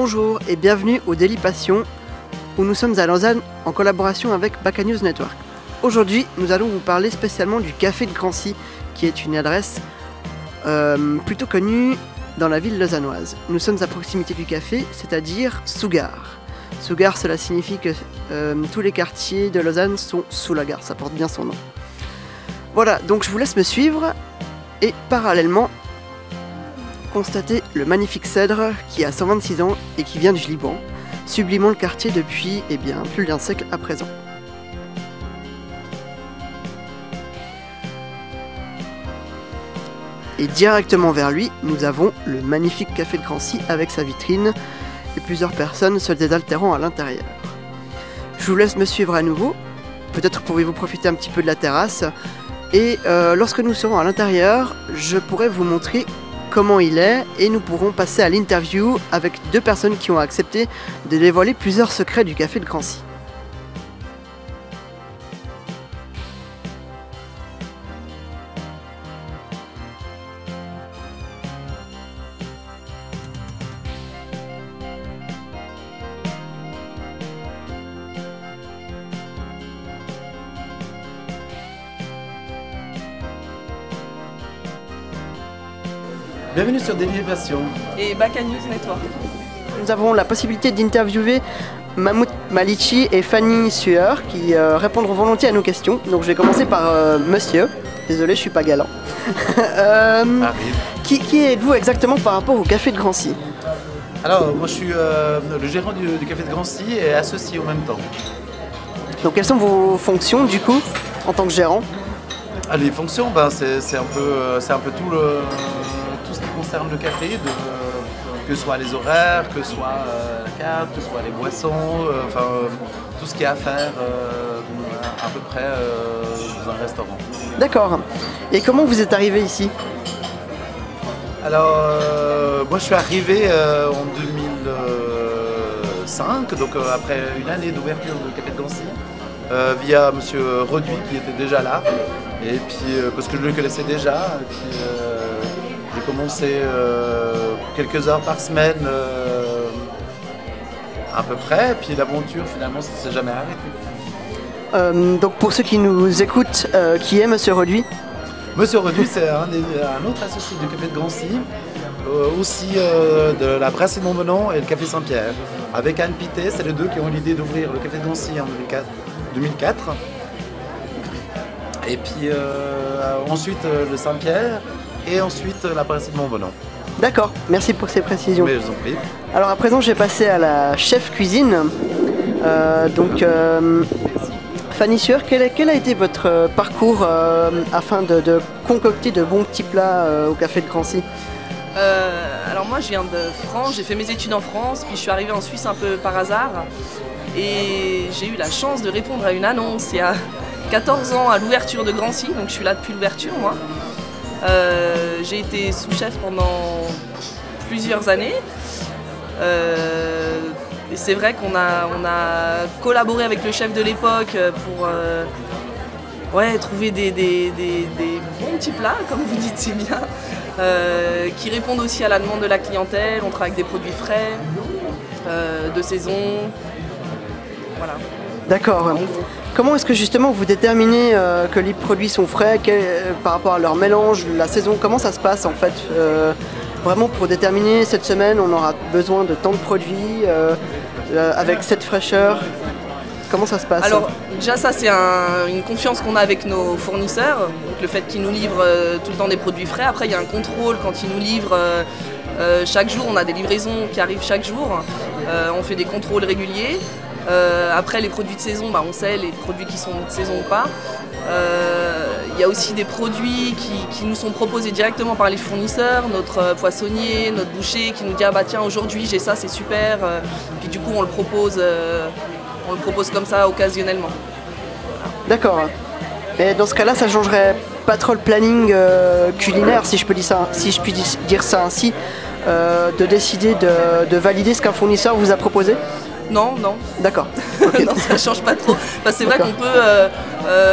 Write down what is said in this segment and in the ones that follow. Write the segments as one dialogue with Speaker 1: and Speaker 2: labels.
Speaker 1: Bonjour et bienvenue au Daily Passion où nous sommes à Lausanne en collaboration avec Baka News Network. Aujourd'hui, nous allons vous parler spécialement du Café de Grancy qui est une adresse plutôt connue dans la ville lausannoise. Nous sommes à proximité du café, c'est-à-dire sous gare. Sous gare, cela signifie que tous les quartiers de Lausanne sont sous la gare, ça porte bien son nom. Voilà, donc je vous laisse me suivre et parallèlement constater le magnifique cèdre qui a 126 ans et qui vient du Liban, sublimant le quartier depuis plus d'un siècle à présent. Et directement vers lui, nous avons le magnifique Café de Grancy avec sa vitrine et plusieurs personnes se désaltérant à l'intérieur. Je vous laisse me suivre à nouveau, peut-être pourrez-vous profiter un petit peu de la terrasse, et lorsque nous serons à l'intérieur, je pourrai vous montrer comment il est et nous pourrons passer à l'interview avec deux personnes qui ont accepté de dévoiler plusieurs secrets du Café de Grancy.
Speaker 2: Bienvenue sur Daily Passion
Speaker 3: et Baka News Network.
Speaker 1: Nous avons la possibilité d'interviewer Mahmoud Malichi et Fanny Sueur qui répondront volontiers à nos questions. Donc je vais commencer par monsieur. Désolé, je suis pas galant. Qui êtes-vous exactement par rapport au Café de Grancy?
Speaker 2: Alors, moi je suis le gérant du Café de Grancy et associé en même temps.
Speaker 1: Donc quelles sont vos fonctions du coup en tant que gérant?
Speaker 2: Les fonctions, c'est un peu tout ce qui concerne le café, que ce soit les horaires, que ce soit la carte, que ce soit les boissons, tout ce qu'il y a à faire à peu près dans un restaurant.
Speaker 1: D'accord. Et comment vous êtes arrivé ici?
Speaker 2: Alors, moi je suis arrivé en 2005, donc après une année d'ouverture du Café de Grancy, via monsieur Roduit qui était déjà là, et puis parce que je le connaissais déjà, et puis j'ai commencé quelques heures par semaine à peu près, et puis l'aventure finalement ça ne s'est jamais arrêté.
Speaker 1: Donc pour ceux qui nous écoutent, qui est monsieur Roduit?
Speaker 2: Monsieur Roduit, c'est un autre associé du Café de Grancy, aussi de la Brasserie de Montbenon et le Café Saint-Pierre. Avec Anne Pité, c'est les deux qui ont eu l'idée d'ouvrir le Café de Grancy en 2004. Et puis ensuite le Saint-Pierre et ensuite la Brasserie de Montbenon.
Speaker 1: D'accord, merci pour ces précisions.
Speaker 2: Mais je vous en prie.
Speaker 1: Alors à présent, je vais passer à la chef cuisine. Fanny Sueur, quel a été votre parcours afin de concocter de bons petits plats au Café de Grancy?
Speaker 3: Alors moi je viens de France, j'ai fait mes études en France, puis je suis arrivée en Suisse un peu par hasard. Et j'ai eu la chance de répondre à une annonce il y a 14 ans à l'ouverture de Grancy, donc je suis là depuis l'ouverture moi. J'ai été sous-chef pendant plusieurs années. Et c'est vrai qu'on a collaboré avec le chef de l'époque pour trouver des bons petits plats, comme vous dites si bien, qui répondent aussi à la demande de la clientèle. On travaille avec des produits frais, de saison. Voilà.
Speaker 1: D'accord. Comment est-ce que justement vous déterminez que les produits sont frais par rapport à leur mélange, la saison? Comment ça se passe en fait vraiment pour déterminer cette semaine on aura besoin de tant de produits avec cette fraîcheur? Comment ça se passe?
Speaker 3: Alors déjà ça c'est une confiance qu'on a avec nos fournisseurs, donc le fait qu'ils nous livrent tout le temps des produits frais. Après il y a un contrôle quand ils nous livrent chaque jour, on a des livraisons qui arrivent chaque jour, on fait des contrôles réguliers. Après les produits de saison, on sait les produits qui sont de saison ou pas. Il y a aussi des produits qui nous sont proposés directement par les fournisseurs, notre poissonnier, notre boucher qui nous dit tiens aujourd'hui j'ai ça, c'est super, puis du coup on le propose comme ça occasionnellement.
Speaker 1: D'accord. Et dans ce cas-là, ça changerait pas trop le planning culinaire, si je puis dire ça ainsi, de décider de valider ce qu'un fournisseur vous a proposé?
Speaker 3: Non, non.
Speaker 1: D'accord.
Speaker 3: Okay. Non, ça change pas trop. C'est vrai qu'on peut.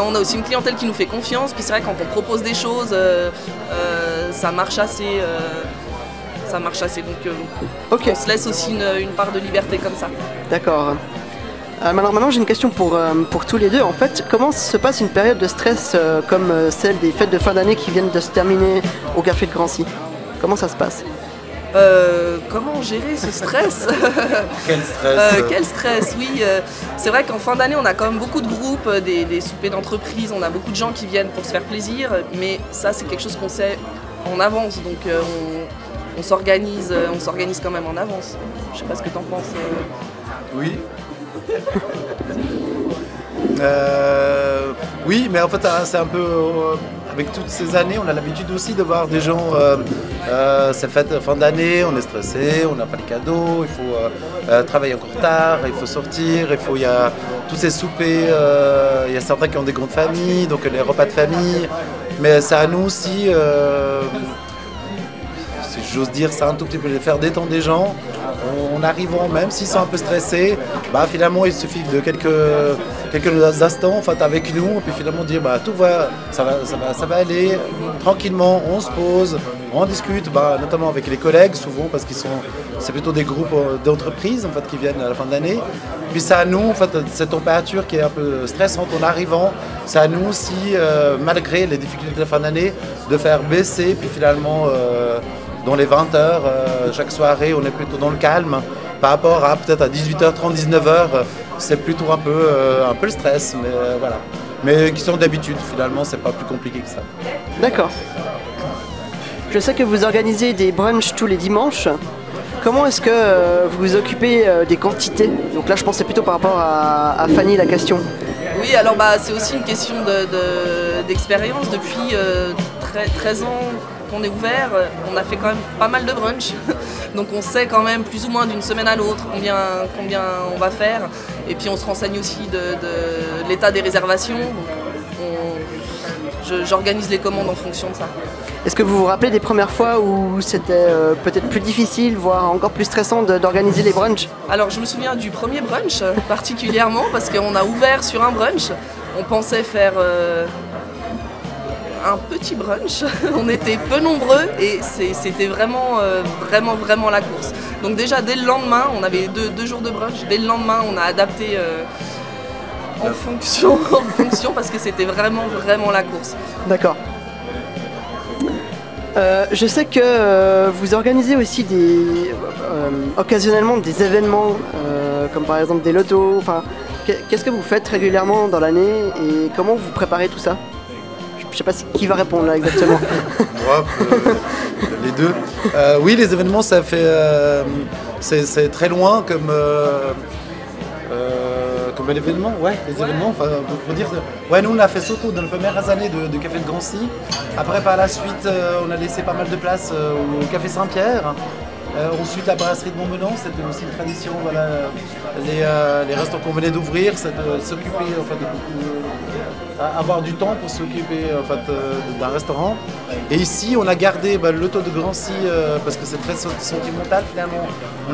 Speaker 3: On a aussi une clientèle qui nous fait confiance. Puis c'est vrai quand on propose des choses, ça marche assez ça marche assez. Donc
Speaker 1: Ok,
Speaker 3: on se laisse aussi une part de liberté comme ça.
Speaker 1: d'accord. Alors maintenant j'ai une question pour tous les deux. En fait, comment se passe une période de stress comme celle des fêtes de fin d'année qui viennent de se terminer au Café de Grancy? Comment ça se passe?
Speaker 3: Comment gérer ce stress?
Speaker 2: Quel stress.
Speaker 3: Quel stress, oui. C'est vrai qu'en fin d'année, on a quand même beaucoup de groupes, des soupers d'entreprise, on a beaucoup de gens qui viennent pour se faire plaisir, mais ça, c'est quelque chose qu'on sait en avance, donc on s'organise quand même en avance. Je sais pas ce que tu en penses.
Speaker 2: Oui. Oui, mais en fait, c'est un peu. Avec toutes ces années, on a l'habitude aussi de voir des gens. C'est fête de fin d'année, on est stressé, on n'a pas de cadeaux, il faut travailler encore tard, il faut sortir, il y a tous ces soupers. Il y a certains qui ont des grandes familles, donc les repas de famille. Mais c'est à nous aussi. Si j'ose dire ça un tout petit peu, les faire détendre des gens en arrivant, même s'ils sont un peu stressés, bah finalement il suffit de quelques instants en fait, avec nous, et puis finalement dire bah tout va, ça va aller tranquillement, on se pose, on discute, bah, notamment avec les collègues souvent parce c'est plutôt des groupes d'entreprises en fait qui viennent à la fin de l'année. Puis c'est à nous en fait cette température qui est un peu stressante en arrivant, c'est à nous aussi malgré les difficultés de la fin d'année de faire baisser, puis finalement dans les 20h, chaque soirée, on est plutôt dans le calme. Par rapport à peut-être à 18h30, 19h, c'est plutôt un peu le stress, mais voilà. Mais qui sont d'habitude, finalement, c'est pas plus compliqué que ça.
Speaker 1: D'accord. Je sais que vous organisez des brunchs tous les dimanches. Comment est-ce que vous vous occupez des quantités? Donc là, je pensais plutôt par rapport à Fanny, la question.
Speaker 3: Oui, alors c'est aussi une question d'expérience. Depuis 13 ans qu'on est ouvert, on a fait quand même pas mal de brunch. Donc on sait quand même plus ou moins d'une semaine à l'autre combien on va faire. Et puis on se renseigne aussi de l'état des réservations. J'organise les commandes en fonction de ça.
Speaker 1: Est-ce que vous vous rappelez des premières fois où c'était peut-être plus difficile, voire encore plus stressant d'organiser les brunchs?
Speaker 3: Alors je me souviens du premier brunch particulièrement parce qu'on a ouvert sur un brunch. On pensait faire un petit brunch. On était peu nombreux et c'était vraiment la course. Donc déjà dès le lendemain, on avait deux jours de brunch. Dès le lendemain, on a adapté en fonction parce que c'était vraiment la course.
Speaker 1: D'accord. Je sais que vous organisez aussi occasionnellement des événements, comme par exemple des lotos. Enfin, qu'est-ce que vous faites régulièrement dans l'année et comment vous préparez tout ça? Je ne sais pas qui va répondre là exactement.
Speaker 2: Moi, les deux. Oui, les événements, ça fait, c'est très loin comme un événement. Ouais, les événements. Enfin, pour dire, ouais, nous on a fait surtout dans les premières années de Café de Grancy. Après, par la suite, on a laissé pas mal de place au Café Saint-Pierre. Ensuite, la brasserie de Montbenon, c'était aussi une tradition. Voilà, les restaurants qu'on venait d'ouvrir, c'est de s'occuper en fait, de beaucoup. Avoir du temps pour s'occuper en fait, d'un restaurant. Et ici, on a gardé le loto de Grancy parce que c'est très sentimental finalement.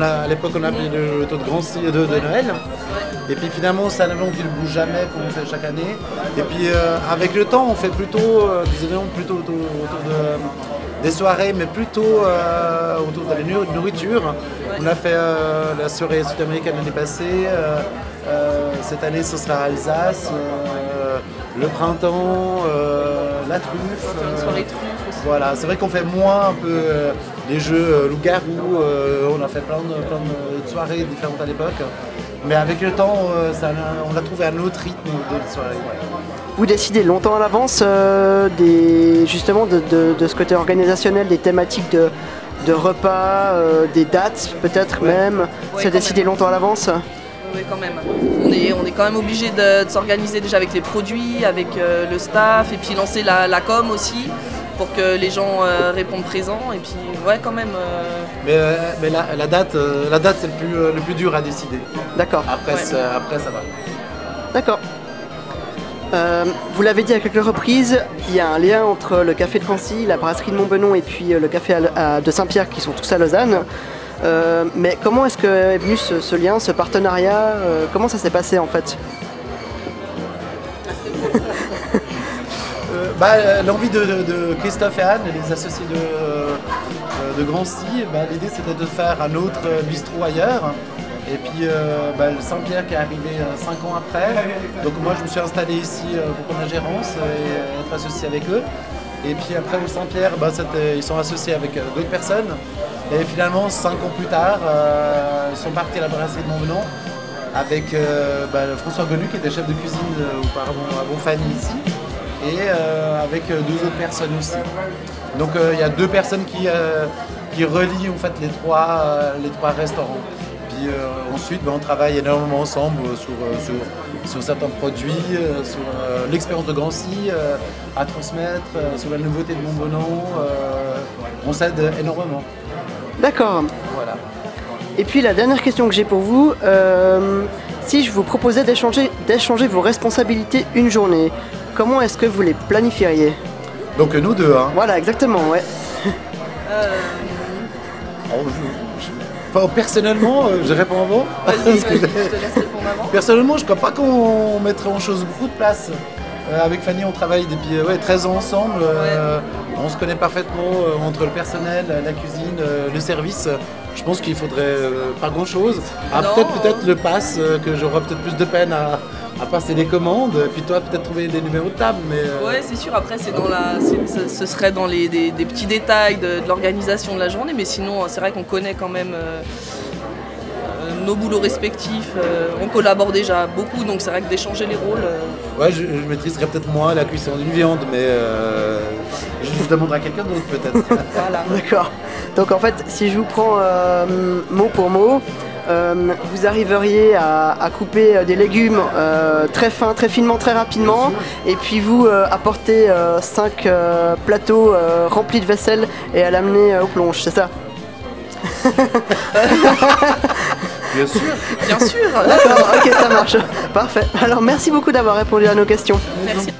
Speaker 2: À l'époque, on a appelé le loto de Grancy de Noël. Et puis finalement, c'est un événement qui ne bouge jamais, qu'on fait chaque année. Et puis avec le temps, on fait plutôt des événements plutôt autour des soirées, mais plutôt autour de la nourriture. On a fait la soirée sud-américaine l'année passée. Cette année, ce sera Alsace. Le printemps, la truffe.
Speaker 3: Une soirée truffe aussi.
Speaker 2: Voilà, c'est vrai qu'on fait moins un peu les jeux loup-garou. On a fait plein de soirées différentes à l'époque. Mais avec le temps, on a trouvé un autre rythme de soirée.
Speaker 1: Vous décidez longtemps à l'avance justement de ce côté organisationnel, des thématiques de repas, des dates peut-être même. C'est décidé longtemps à l'avance?
Speaker 3: Oui, quand même. On est quand même obligé de s'organiser déjà avec les produits, avec le staff, et puis lancer la com aussi, pour que les gens répondent présents. Et puis, ouais, quand même.
Speaker 2: Mais la date, c'est le plus dur à décider.
Speaker 1: D'accord.
Speaker 2: Après,
Speaker 3: Ouais.
Speaker 2: après, ça va.
Speaker 1: D'accord. Vous l'avez dit à quelques reprises, il y a un lien entre le café de Grancy, la brasserie de Montbenon et puis le café de Saint-Pierre qui sont tous à Lausanne. Mais comment est-ce que est venu ce lien, ce partenariat? Comment ça s'est passé en fait?
Speaker 2: L'envie de Christophe et Anne, les associés de Grancy, l'idée c'était de faire un autre bistrot ailleurs. Et puis le Saint-Pierre qui est arrivé 5 ans après. Donc moi je me suis installé ici pour prendre la gérance et être associé avec eux. Et puis après au Saint-Pierre, ils sont associés avec d'autres personnes. Et finalement 5 ans plus tard, ils sont partis à la brasserie de Montvenant avec François Gonu qui était chef de cuisine auparavant à Bonfani ici. Et avec 2 autres personnes aussi. Donc il y a 2 personnes qui relient en fait les trois restaurants. Puis ensuite on travaille énormément ensemble sur certains produits, sur l'expérience de Grancy à transmettre, sur la nouveauté de Montvenant. On s'aide énormément.
Speaker 1: D'accord.
Speaker 2: Voilà.
Speaker 1: Et puis la dernière question que j'ai pour vous, si je vous proposais d'échanger vos responsabilités une journée, comment est-ce que vous les planifieriez?
Speaker 2: Donc nous deux, hein.
Speaker 1: Voilà, exactement, ouais.
Speaker 2: Personnellement, je réponds avant.
Speaker 3: Vas-y, je te laisse répondre avant.
Speaker 2: Personnellement, je ne crois pas qu'on mettrait en chose beaucoup de place. Avec Fanny, on travaille depuis 13 ans ensemble. On se connaît parfaitement entre le personnel, la cuisine, le service. Je pense qu'il faudrait pas grand-chose. Peut-être le pass, que j'aurai peut-être plus de peine à passer les commandes. Puis toi, peut-être trouver des numéros de table.
Speaker 3: Ouais, c'est sûr. Après, ce serait dans des petits détails de l'organisation de la journée. Mais sinon, c'est vrai qu'on connaît quand même nos boulots respectifs. On collabore déjà beaucoup, donc c'est vrai que d'échanger les rôles.
Speaker 2: Ouais, je maîtriserais peut-être moins la cuisson d'une viande, mais je demanderai à quelqu'un d'autre peut-être.
Speaker 3: Voilà.
Speaker 1: D'accord. Donc en fait, si je vous prends mot pour mot, vous arriveriez à couper des légumes très fins, très finement, très rapidement, et puis vous apporter 5 plateaux remplis de vaisselle et à l'amener aux plonges, c'est ça?
Speaker 2: Bien sûr.
Speaker 3: Bien sûr.
Speaker 1: D'accord, ok, ça marche. Parfait. Alors merci beaucoup d'avoir répondu à nos questions.
Speaker 3: Merci.